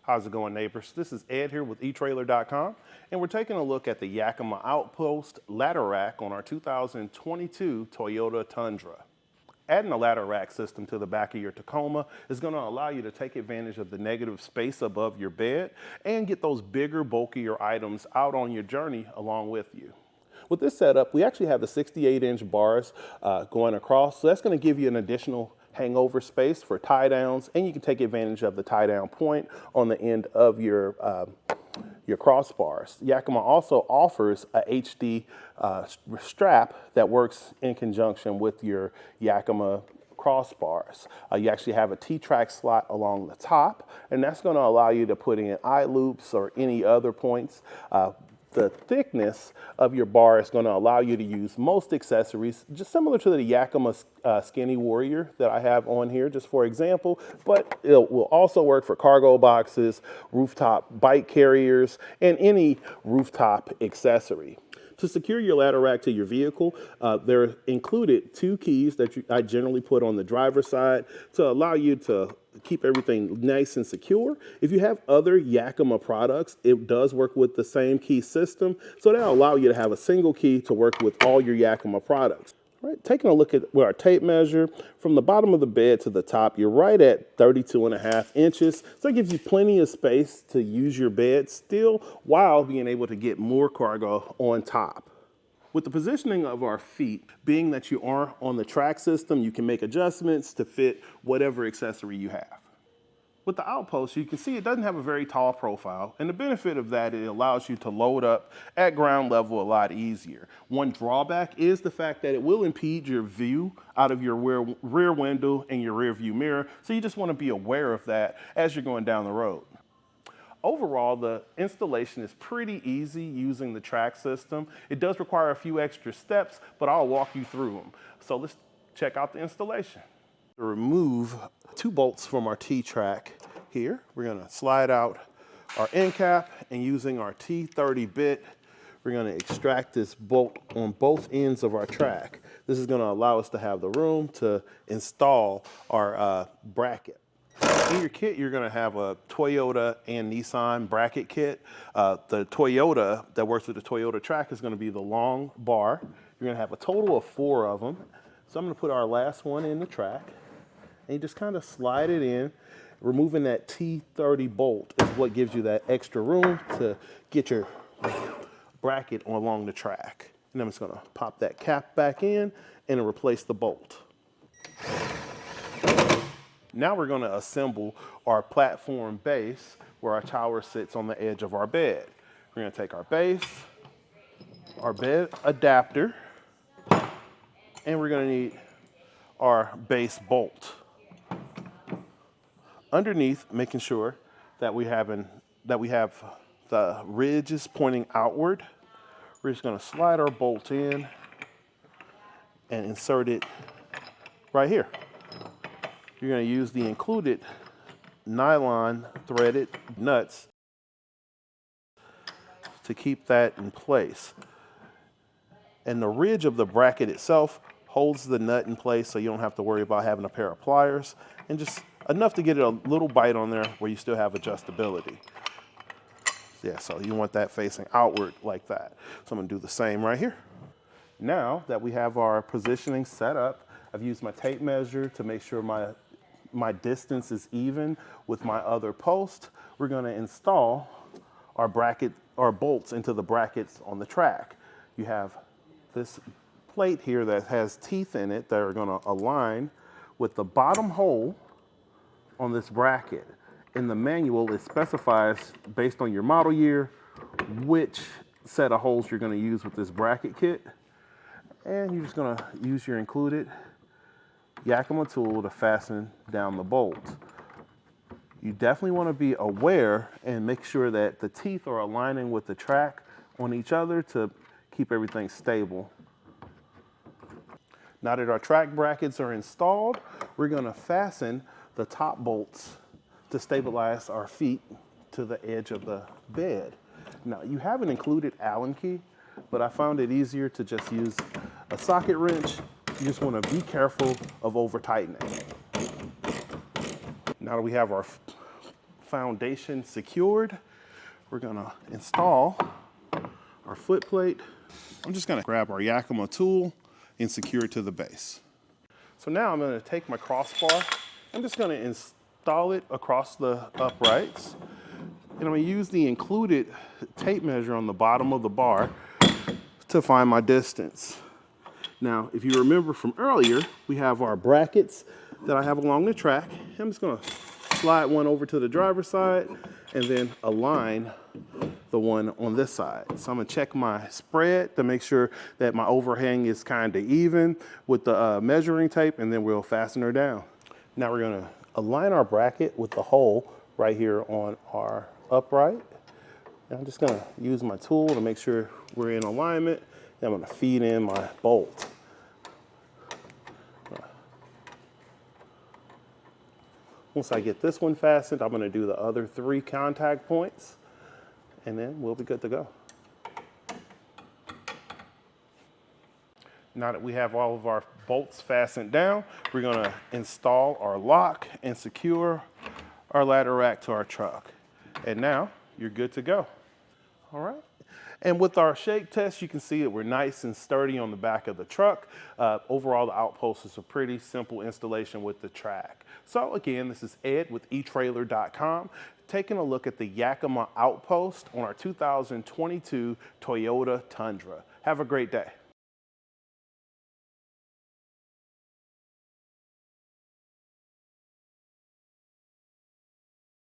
How's it going, neighbors? This is Ed here with etrailer.com, and we're taking a look at the Yakima OutPost Ladder Rack on our 2022 Toyota Tundra. Adding a ladder rack system to the back of your Tacoma is going to allow you to take advantage of the negative space above your bed and get those bigger, bulkier items out on your journey along with you. With this setup, we actually have the 68-inch bars going across, so that's going to give you an additional hangover space for tie downs, and you can take advantage of the tie down point on the end of your crossbars. Yakima also offers a HD strap that works in conjunction with your Yakima crossbars. You actually have a T-track slot along the top, and that's going to allow you to put in eye loops or any other points. The thickness of your bar is going to allow you to use most accessories, just similar to the Yakima Skinny Warrior that I have on here, just for example, but it will also work for cargo boxes, rooftop bike carriers, and any rooftop accessory. To secure your ladder rack to your vehicle, there are included 2 keys that I generally put on the driver's side to allow you to keep everything nice and secure. If you have other Yakima products, it does work with the same key system, so that'll allow you to have a single key to work with all your Yakima products. All right, taking a look at where our tape measure, from the bottom of the bed to the top, you're right at 32.5 inches. So it gives you plenty of space to use your bed still while being able to get more cargo on top. With the positioning of our feet, being that you are on the track system, you can make adjustments to fit whatever accessory you have. With the Outpost, you can see it doesn't have a very tall profile, and the benefit of that, it allows you to load up at ground level a lot easier. One drawback is the fact that it will impede your view out of your rear window and your rear view mirror, so you just want to be aware of that as you're going down the road. Overall, the installation is pretty easy using the track system. It does require a few extra steps, but I'll walk you through them. So let's check out the installation. To remove 2 bolts from our T-track here, we're going to slide out our end cap, and using our T30 bit, we're going to extract this bolt on both ends of our track. This is going to allow us to have the room to install our bracket. In your kit, you're going to have a Toyota and Nissan bracket kit. The Toyota that works with the Toyota track is going to be the long bar. You're going to have a total of 4 of them. So I'm going to put our last one in the track, and you just kind of slide it in. Removing that T30 bolt is what gives you that extra room to get your bracket along the track. And I'm just going to pop that cap back in and replace the bolt. Now we're going to assemble our platform base where our tower sits on the edge of our bed. We're going to take our base, our bed adapter, and we're going to need our base bolt. Underneath, making sure that we have the ridges pointing outward, we're just going to slide our bolt in and insert it right here. You're going to use the included nylon threaded nuts to keep that in place. And the ridge of the bracket itself holds the nut in place, so you don't have to worry about having a pair of pliers, and just enough to get a little bite on there where you still have adjustability. Yeah, so you want that facing outward like that. So I'm going to do the same right here. Now that we have our positioning set up, I've used my tape measure to make sure my distance is even with my other post. We're going to install our bolts into the brackets on the track. You have this plate here that has teeth in it that are going to align with the bottom hole on this bracket. In the manual, it specifies, based on your model year, which set of holes you're going to use with this bracket kit. And you're just going to use your included Yakima tool to fasten down the bolt. You definitely want to be aware and make sure that the teeth are aligning with the track on each other to keep everything stable. Now that our track brackets are installed, we're going to fasten the top bolts to stabilize our feet to the edge of the bed. Now, you have an included Allen key, but I found it easier to just use a socket wrench. You just want to be careful of over tightening. Now that we have our foundation secured, we're gonna install our foot plate. I'm just gonna grab our Yakima tool and secure it to the base. So now I'm gonna take my crossbar. I'm just gonna install it across the uprights. And I'm gonna use the included tape measure on the bottom of the bar to find my distance. Now, if you remember from earlier, we have our brackets that I have along the track. I'm just gonna slide one over to the driver's side and then align the one on this side. So I'm gonna check my spread to make sure that my overhang is kind of even with the measuring tape, and then we'll fasten her down. Now we're gonna align our bracket with the hole right here on our upright. And I'm just gonna use my tool to make sure we're in alignment. And I'm gonna feed in my bolt. Once I get this one fastened, I'm gonna do the other 3 contact points, and then we'll be good to go. Now that we have all of our bolts fastened down, we're gonna install our lock and secure our ladder rack to our truck. And now you're good to go. All right. And with our shake test, you can see that we're nice and sturdy on the back of the truck. Overall, the Outpost is a pretty simple installation with the track. So again, this is Ed with etrailer.com, taking a look at the Yakima Outpost on our 2022 Toyota Tundra. Have a great day.